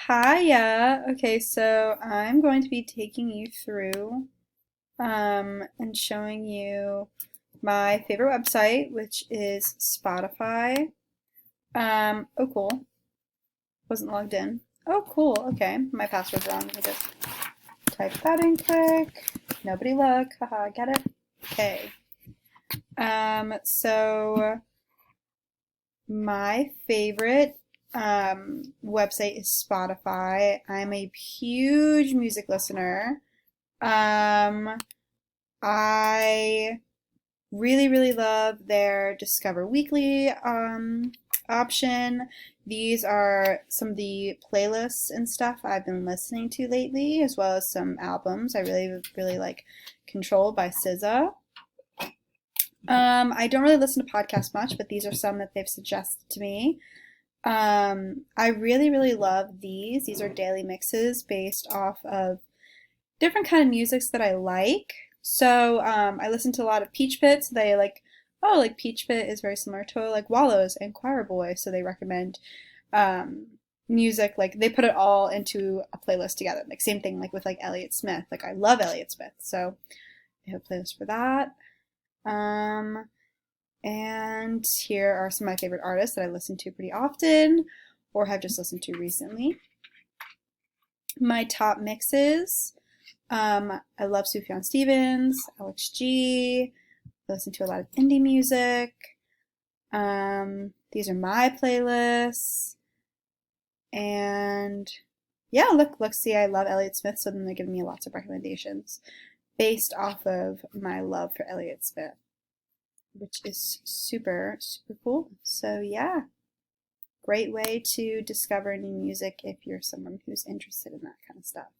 Hiya. Okay, so I'm going to be taking you through and showing you my favorite website, which is Spotify. Oh cool. Wasn't logged in. Oh cool. Okay, my password's wrong. Let me just type that in quick. Nobody look. Haha, get it? Okay. So my favorite website is Spotify. I'm a huge music listener. Um, I really love their Discover Weekly option. These are some of the playlists and stuff I've been listening to lately, as well as some albums. I really like Control by SZA. I don't really listen to podcasts much, but these are some that they've suggested to me. I really love these. These are daily mixes based off of different kind of musics that I like. So I listen to a lot of Peach Pit. So they like Peach Pit is very similar to like Wallows and Choir Boy. So they recommend um, music like they put it all into a playlist together. Like same thing like with like Elliott Smith. Like I love Elliott Smith, so I have a playlist for that. Um, and here are some of my favorite artists that I listen to pretty often or have just listened to recently. My top mixes. I love Sufjan Stevens, Alex G. I listen to a lot of indie music. These are my playlists. And yeah, look, see, I love Elliott Smith, so then they're giving me lots of recommendations based off of my love for Elliott Smith, which is super cool. So yeah, great way to discover new music if you're someone who's interested in that kind of stuff.